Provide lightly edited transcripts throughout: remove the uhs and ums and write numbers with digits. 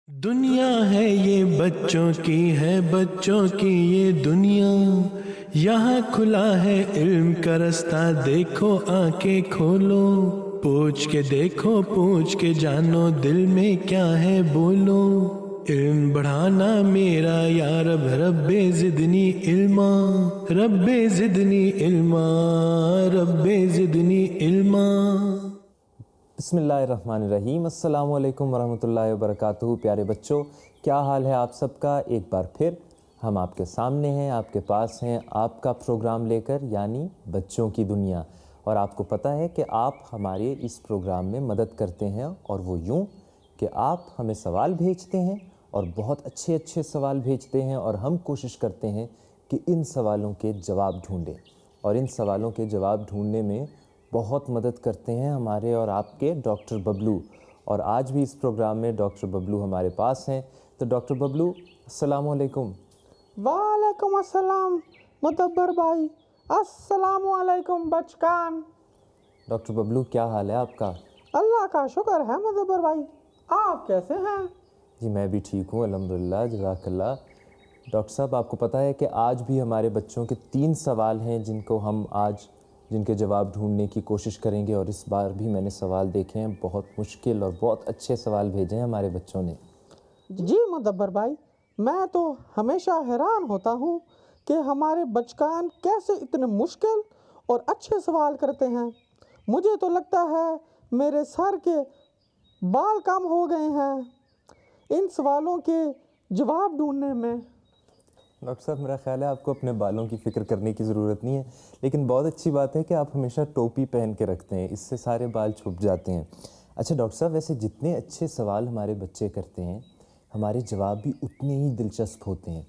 دنیا ہے یہ بچوں کی ہے بچوں کی یہ دنیا، یہاں کھلا ہے علم کا رستہ، دیکھو آنکھیں کھولو، پوچھ کے دیکھو پوچھ کے جانو دل میں کیا ہے بولو، علم بڑھانا میرا یا رب، رب زدنی علما، رب زدنی علما، رب زدنی علما۔ بسم اللہ الرحمن الرحیم۔ السلام علیکم ورحمۃ اللہ وبرکاتہ۔ پیارے بچوں، کیا حال ہے آپ سب کا؟ ایک بار پھر ہم آپ کے سامنے ہیں، آپ کے پاس ہیں، آپ کا پروگرام لے کر، یعنی بچوں کی دنیا۔ اور آپ کو پتہ ہے کہ آپ ہمارے اس پروگرام میں مدد کرتے ہیں، اور وہ یوں کہ آپ ہمیں سوال بھیجتے ہیں اور بہت اچھے اچھے سوال بھیجتے ہیں، اور ہم کوشش کرتے ہیں کہ ان سوالوں کے جواب ڈھونڈیں، اور ان سوالوں کے جواب ڈھونڈنے میں بہت مدد کرتے ہیں ہمارے اور آپ کے ڈاکٹر ببلو۔ اور آج بھی اس پروگرام میں ڈاکٹر ببلو ہمارے پاس ہیں۔ تو ڈاکٹر ببلو، السلام علیکم۔ وعلیکم السلام مدبر بھائی، السلام علیکم بچکان۔ ڈاکٹر ببلو، کیا حال ہے آپ کا؟ اللہ کا شکر ہے مدبر بھائی، آپ کیسے ہیں؟ جی میں بھی ٹھیک ہوں الحمدللہ، جزاک اللہ۔ ڈاکٹر صاحب، آپ کو پتہ ہے کہ آج بھی ہمارے بچوں کے 3 سوال ہیں جن کے جواب ڈھونڈنے کی کوشش کریں گے، اور اس بار بھی میں نے سوال دیکھے ہیں، بہت مشکل اور بہت اچھے سوال بھیجے ہیں ہمارے بچوں نے۔ جی مدبر بھائی، میں تو ہمیشہ حیران ہوتا ہوں کہ ہمارے بچکان کیسے اتنے مشکل اور اچھے سوال کرتے ہیں۔ مجھے تو لگتا ہے میرے سر کے بال کم ہو گئے ہیں ان سوالوں کے جواب ڈھونڈنے میں۔ ڈاکٹر صاحب، میرا خیال ہے آپ کو اپنے بالوں کی فکر کرنے کی ضرورت نہیں ہے، لیکن بہت اچھی بات ہے کہ آپ ہمیشہ ٹوپی پہن کے رکھتے ہیں، اس سے سارے بال چھپ جاتے ہیں۔ اچھا ڈاکٹر صاحب، ویسے جتنے اچھے سوال ہمارے بچے کرتے ہیں، ہمارے جواب بھی اتنے ہی دلچسپ ہوتے ہیں۔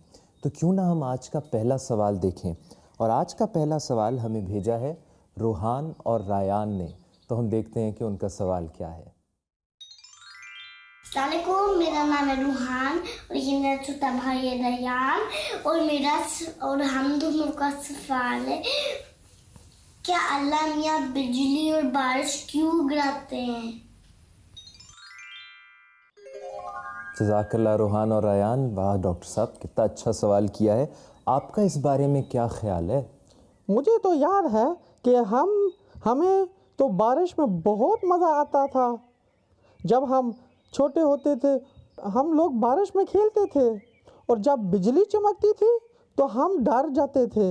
تو کیوں نہ ہم آج کا پہلا سوال دیکھیں؟ اور آج کا پہلا سوال ہمیں بھیجا ہے روحان اور رایان نے، تو ہم دیکھتے ہیں کہ ان کا سوال کیا ہے۔ السلام علیکم، میرا نام ہے روحان اور یہ میرا چھوٹا بھائی ہے ریان، اور ہم دونوں کا سوال ہے، کیا اللہ میاں بجلی اور بارش کیوں گراتے ہیں؟ جزاک اللہ روحان اور ریان، واہ ڈاکٹر صاحب کتنا اچھا سوال کیا ہے۔ آپ کا اس بارے میں کیا خیال ہے؟ مجھے تو یاد ہے کہ ہمیں تو بارش میں بہت مزہ آتا تھا۔ جب ہم چھوٹے ہوتے تھے ہم لوگ بارش میں کھیلتے تھے، اور جب بجلی چمکتی تھی تو ہم ڈر جاتے تھے۔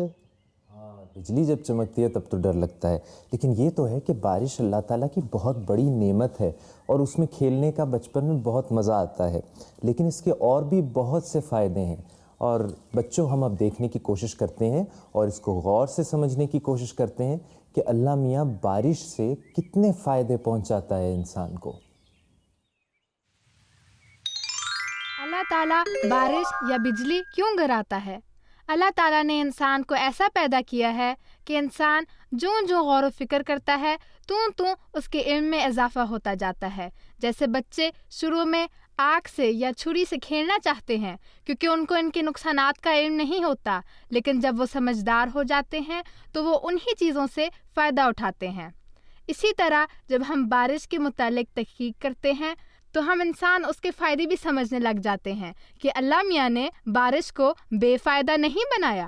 ہاں، بجلی جب چمکتی ہے تب تو ڈر لگتا ہے، لیکن یہ تو ہے کہ بارش اللہ تعالیٰ کی بہت بڑی نعمت ہے، اور اس میں کھیلنے کا بچپن میں بہت مزہ آتا ہے، لیکن اس کے اور بھی بہت سے فائدے ہیں۔ اور بچوں، ہم اب دیکھنے کی کوشش کرتے ہیں اور اس کو غور سے سمجھنے کی کوشش کرتے ہیں کہ اللہ میاں بارش سے کتنے فائدے پہنچاتا ہے انسان کو۔ اللہ تعالیٰ بارش یا بجلی کیوں گراتا ہے؟ اللہ تعالیٰ نے انسان کو ایسا پیدا کیا ہے کہ انسان جو غور و فکر کرتا ہے تو اس کے علم میں اضافہ ہوتا جاتا ہے۔ جیسے بچے شروع میں آگ سے یا چھری سے کھیلنا چاہتے ہیں کیونکہ ان کو ان کے نقصانات کا علم نہیں ہوتا، لیکن جب وہ سمجھدار ہو جاتے ہیں تو وہ انہی چیزوں سے فائدہ اٹھاتے ہیں۔ اسی طرح جب ہم بارش کے متعلق تحقیق کرتے ہیں تو ہم انسان اس کے فائدے بھی سمجھنے لگ جاتے ہیں کہ اللہ میاں نے بارش کو بے فائدہ نہیں بنایا۔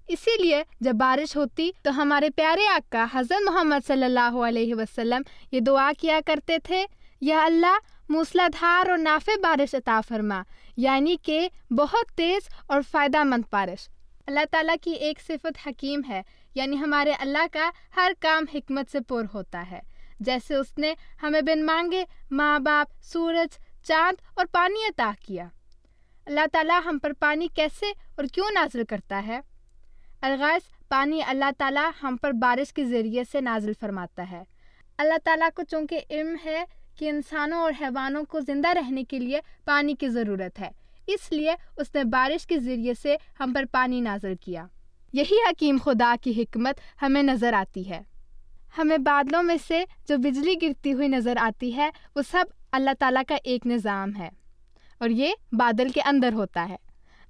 اسی لیے جب بارش ہوتی تو ہمارے پیارے آقا حضرت محمد صلی اللہ علیہ وسلم یہ دعا کیا کرتے تھے، یا اللہ موسلا دھار اور نافع بارش عطا فرما، یعنی کہ بہت تیز اور فائدہ مند بارش۔ اللہ تعالیٰ کی ایک صفت حکیم ہے، یعنی ہمارے اللہ کا ہر کام حکمت سے پر ہوتا ہے۔ جیسے اس نے ہمیں بن مانگے ماں باپ، سورج، چاند اور پانی عطا کیا۔ اللہ تعالیٰ ہم پر پانی کیسے اور کیوں نازل کرتا ہے؟ الغرض پانی اللہ تعالیٰ ہم پر بارش کے ذریعے سے نازل فرماتا ہے۔ اللہ تعالیٰ کو چونکہ علم ہے کہ انسانوں اور حیوانوں کو زندہ رہنے کے لیے پانی کی ضرورت ہے، اس لیے اس نے بارش کے ذریعے سے ہم پر پانی نازل کیا۔ یہی حکیم خدا کی حکمت ہمیں نظر آتی ہے۔ ہمیں بادلوں میں سے جو بجلی گرتی ہوئی نظر آتی ہے وہ سب اللہ تعالیٰ کا ایک نظام ہے، اور یہ بادل کے اندر ہوتا ہے۔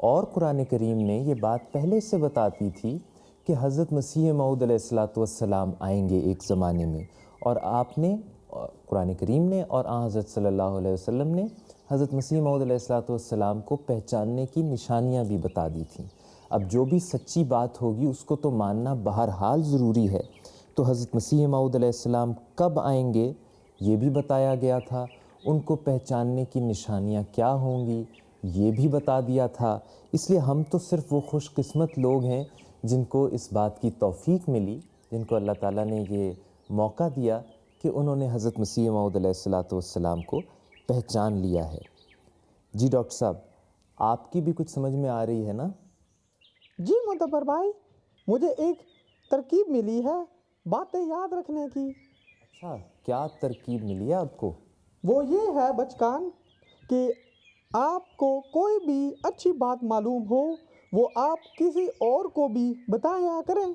اور قرآن کریم نے یہ بات پہلے سے بتاتی تھی کہ حضرت مسیح موعود علیہ الصلاۃ والسلام آئیں گے ایک زمانے میں، اور آپ نے قرآن کریم نے اور آن حضرت صلی اللہ علیہ وسلم نے حضرت مسیح موعود علیہ الصلاۃ والسلام کو پہچاننے کی نشانیاں بھی بتا دی تھیں۔ اب جو بھی سچی بات ہوگی اس کو تو ماننا بہرحال ضروری ہے، تو حضرت مسیح موعود علیہ السلام کب آئیں گے یہ بھی بتایا گیا تھا، ان کو پہچاننے کی نشانیاں کیا ہوں گی یہ بھی بتا دیا تھا۔ اس لیے ہم تو صرف وہ خوش قسمت لوگ ہیں جن کو اس بات کی توفیق ملی، جن کو اللہ تعالیٰ نے یہ موقع دیا کہ انہوں نے حضرت مسیح موعود علیہ الصلاۃ والسلام کو پہچان لیا ہے۔ جی ڈاکٹر صاحب، آپ کی بھی کچھ سمجھ میں آ رہی ہے نا؟ جی معتبر بھائی، مجھے ایک ترکیب ملی ہے باتیں یاد رکھنے کی۔ اچھا، کیا ترکیب ملی ہے آپ کو؟ وہ یہ ہے بچگان کہ آپ کو کوئی بھی اچھی بات معلوم ہو وہ آپ کسی اور کو بھی بتایا کریں،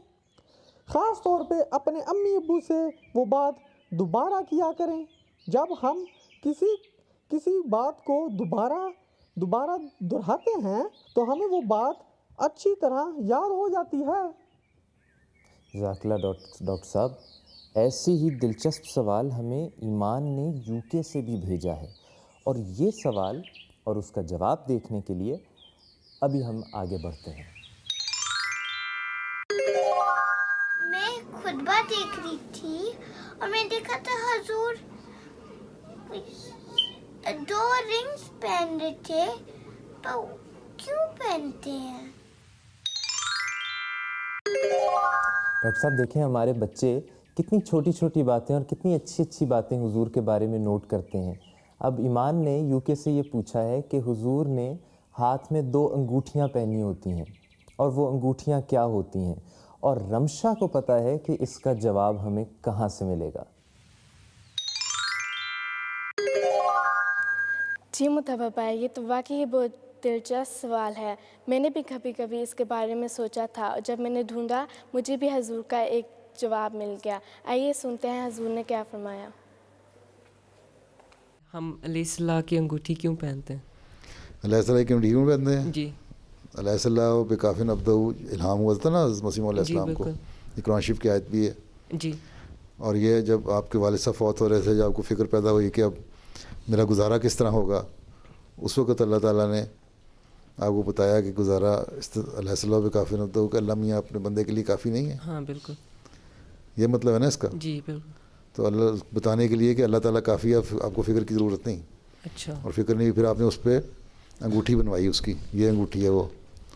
خاص طور پہ اپنے امی ابو سے وہ بات دوبارہ کیا کریں۔ جب ہم کسی بات کو دوبارہ دہراتے ہیں تو ہمیں وہ بات اچھی طرح یاد ہو جاتی ہے۔ جزاک اللہ ڈاکٹر صاحب، ایسے ہی دلچسپ سوال ہمیں ایمان نے UK سے بھی بھیجا ہے، اور یہ سوال اور اس کا جواب دیکھنے کے لیے ابھی ہم آگے بڑھتے ہیں۔ میں خطبہ دیکھ رہی تھی اور میں دیکھا تھا حضور 2 رنگز پہن رہے تھے، تو کیوں پہنتے ہیں؟ ڈاکٹر صاحب دیکھیں، ہمارے بچے کتنی چھوٹی چھوٹی باتیں اور کتنی اچھی اچھی باتیں حضور کے بارے میں نوٹ کرتے ہیں۔ اب ایمان نے UK سے یہ پوچھا ہے کہ حضور نے ہاتھ میں 2 انگوٹھیاں پہنی ہوتی ہیں، اور وہ انگوٹھیاں کیا ہوتی ہیں، اور رمشا کو پتہ ہے کہ اس کا جواب ہمیں کہاں سے ملے گا۔ جی متحبہ بھائی، یہ تو واقعی بہت دلچسپ سوال ہے۔ میں نے بھی کبھی کبھی اس کے بارے میں سوچا تھا، اور جب میں نے ڈھونڈا مجھے بھی حضور کا ایک جواب مل گیا۔ آئیے سنتے ہیں حضور نے کیا فرمایا۔ ہم علیہ السلام کی انگوٹھی کیوں پہنتے ہیں؟ علیہ السلام کی انگوٹھی کیوں پہنتے ہیں؟ جی، علیہ السلام پہ کافی نبدہ الہام ہوا تھا نا حضرت مسیح علیہ السلام کو، یہ قرآن شریف کی آیت بھی ہے۔ جی، اور یہ جب آپ کے والد صاحب فوت ہو رہے تھے، جب آپ کو فکر پیدا ہوئی کہ اب میرا گزارا کس طرح ہوگا، اس وقت اللہ تعالیٰ نے آپ کو بتایا کہ گزارا علیہ السلام پہ کافی نبدہ ہو کہ اللہ میاں اپنے بندے کے لیے کافی نہیں ہے۔ ہاں بالکل، یہ مطلب ہے نا اس کا۔ جی بالکل۔ تو اللہ بتانے کے لیے کہ اللہ تعالیٰ کافی ہے، آپ کو فکر کی ضرورت نہیں۔ اچھا، اور فکر نہیں، پھر آپ نے اس پہ انگوٹھی بنوائی اس کی، یہ انگوٹھی ہے وہ،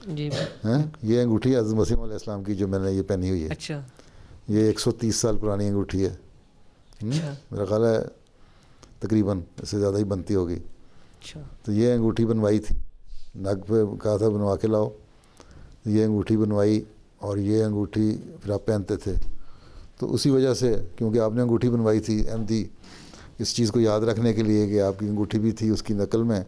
جی ہیں یہ انگوٹھی حضرت مسیح علیہ السلام کی جو میں نے یہ پہنی ہوئی ہے۔ اچھا، یہ 130 سال پرانی انگوٹھی ہے۔ میرا خیال ہے تقریباً اس سے زیادہ ہی بنتی ہوگی۔ اچھا، تو یہ انگوٹھی بنوائی تھی، نگ پہ کہا تھا بنوا کے لاؤ، یہ انگوٹھی بنوائی، اور یہ انگوٹھی پھر آپ پہنتے تھے۔ تو اسی وجہ سے، کیونکہ آپ نے انگوٹھی بنوائی تھی احمدی اس چیز کو یاد رکھنے کے لیے کہ آپ کی انگوٹھی بھی تھی اس کی نقل میں،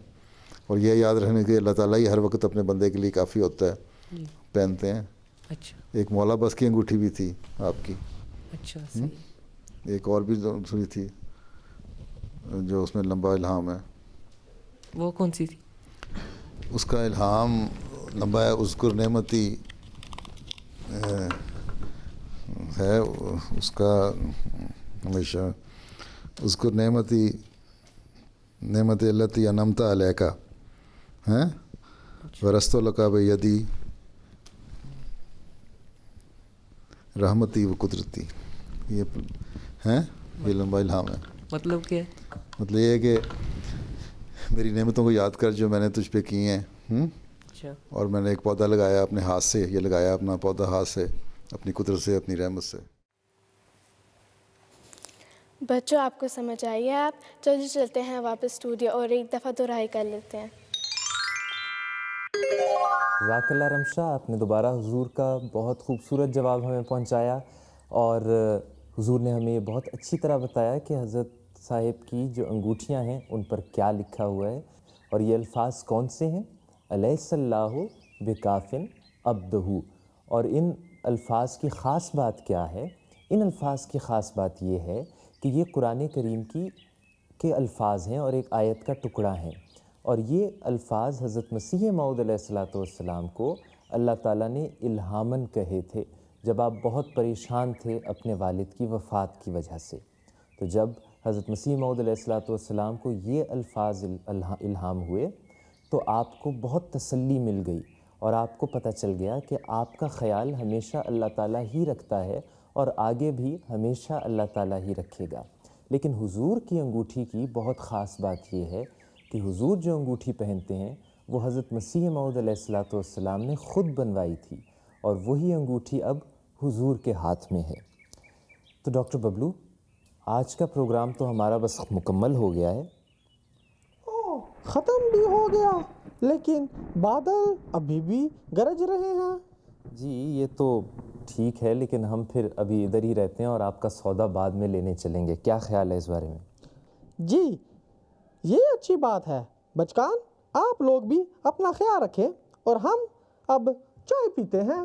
اور یہ یاد رکھنے کے اللہ تعالیٰ ہی ہر وقت اپنے بندے کے لیے کافی ہوتا ہے، پہنتے ہیں۔ اچھا، ایک مولا بس کی انگوٹھی بھی تھی آپ کی، اچھا، صحیح۔ ایک اور بھی دوسری تھی جو اس میں لمبا الہام ہے۔ وہ کون سی تھی؟ اس کا الہام لمبا ہے، اذکر نعمتی ہے اس کا ہمیشہ، اذکر نعمت التی انعمت علیک ہیں ورثت لک بیدی رحمتی و قدرتی، یہ ہیں، یہ لمبا الہام ہے۔ مطلب کیا ہے؟ مطلب یہ ہے کہ میری نعمتوں کو یاد کر جو میں نے تجھ پہ کی ہیں، اچھا، اور میں نے ایک پودا لگایا اپنے ہاتھ سے، یہ لگایا اپنا پودا ہاتھ سے، اپنی قدرت سے، اپنی رحمت سے۔ بچوں آپ کو سمجھ آئی ہے؟ آپ جلدی چلتے ہیں واپس اسٹوڈیو اور ایک دفعہ دہرائی کر لیتے ہیں۔ جزاک اللہ رمشا، آپ نے دوبارہ حضور کا بہت خوبصورت جواب ہمیں پہنچایا، اور حضور نے ہمیں یہ بہت اچھی طرح بتایا کہ حضرت صاحب کی جو انگوٹھیاں ہیں ان پر کیا لکھا ہوا ہے، اور یہ الفاظ کون سے ہیں؟ الیس اللہ بکافٍ عبدہ۔ اور ان الفاظ کی خاص بات کیا ہے؟ ان الفاظ کی خاص بات یہ ہے کہ یہ قرآن کریم کے الفاظ ہیں اور ایک آیت کا ٹکڑا ہیں، اور یہ الفاظ حضرت مسیح موعود علیہ الصلوۃ والسلام کو اللہ تعالیٰ نے الہاماً کہے تھے جب آپ بہت پریشان تھے اپنے والد کی وفات کی وجہ سے. تو جب حضرت مسیح موعود علیہ الصلوۃ والسلام کو یہ الفاظ الہام ہوئے تو آپ کو بہت تسلی مل گئی اور آپ کو پتہ چل گیا کہ آپ کا خیال ہمیشہ اللہ تعالیٰ ہی رکھتا ہے اور آگے بھی ہمیشہ اللہ تعالیٰ ہی رکھے گا. لیکن حضور کی انگوٹھی کی بہت خاص بات یہ ہے کہ حضور جو انگوٹھی پہنتے ہیں وہ حضرت مسیح موعود علیہ الصلوۃ والسلام نے خود بنوائی تھی اور وہی انگوٹھی اب حضور کے ہاتھ میں ہے. تو ڈاکٹر ببلو، آج کا پروگرام تو ہمارا بس مکمل ہو گیا ہے. ختم بھی ہو گیا، لیکن بادل ابھی بھی گرج رہے ہیں. جی یہ تو ٹھیک ہے، لیکن ہم پھر ابھی ادھر ہی رہتے ہیں اور آپ کا سودا بعد میں لینے چلیں گے. کیا خیال ہے اس بارے میں؟ جی یہ اچھی بات ہے. بچکان آپ لوگ بھی اپنا خیال رکھیں اور ہم اب چائے پیتے ہیں.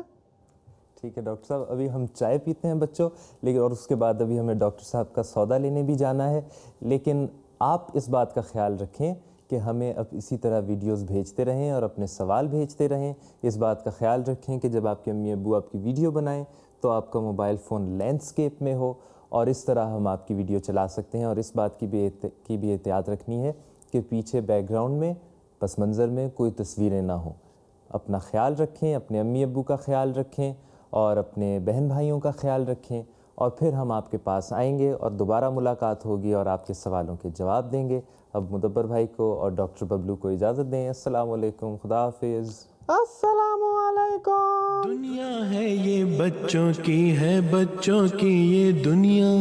ٹھیک ہے ڈاکٹر صاحب، ابھی ہم چائے پیتے ہیں بچوں، لیکن اور اس کے بعد ابھی ہمیں ڈاکٹر صاحب کا سودا لینے بھی جانا ہے. لیکن آپ اس بات کا خیال رکھیں کہ ہمیں اب اسی طرح ویڈیوز بھیجتے رہیں اور اپنے سوال بھیجتے رہیں. اس بات کا خیال رکھیں کہ جب آپ کے امی ابو آپ کی ویڈیو بنائیں تو آپ کا موبائل فون لینڈسکیپ میں ہو، اور اس طرح ہم آپ کی ویڈیو چلا سکتے ہیں. اور اس بات کی بھی احتیاط رکھنی ہے کہ پیچھے بیک گراؤنڈ میں پس منظر میں کوئی تصویریں نہ ہوں. اپنا خیال رکھیں، اپنے امی ابو کا خیال رکھیں اور اپنے بہن بھائیوں کا خیال رکھیں، اور پھر ہم آپ کے پاس آئیں گے اور دوبارہ ملاقات ہوگی اور آپ کے سوالوں کے جواب دیں گے. اب مدبر بھائی کو اور ڈاکٹر ببلو کو اجازت دیں. السلام علیکم، خدا حافظ. السلام علیکم. دنیا ہے یہ بچوں کی، ہے بچوں کی یہ دنیا،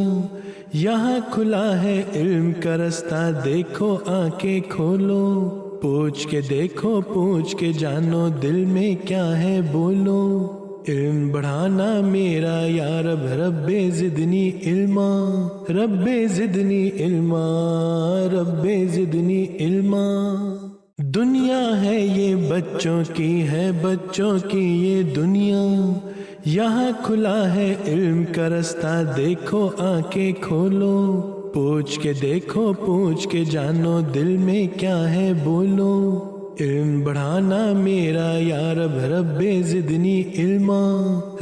یہاں کھلا ہے علم کا رستہ، دیکھو آنکھیں کھولو، پوچھ کے دیکھو، پوچھ کے جانو، دل میں کیا ہے بولو. علم بڑھانا میرا یا رب، رب زدنی علما، رب زدنی علما، رب زدنی علما. دنیا ہے یہ بچوں کی، ہے بچوں کی یہ دنیا، یہاں کھلا ہے علم کا رستہ، دیکھو آنکھیں کھولو، پوچھ کے دیکھو، پوچھ کے جانو، دل میں کیا ہے بولو. علم بڑھانا میرا یا رب، رب زدنی علما،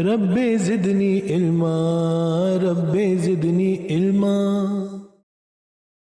رب زدنی علما، رب زدنی علما.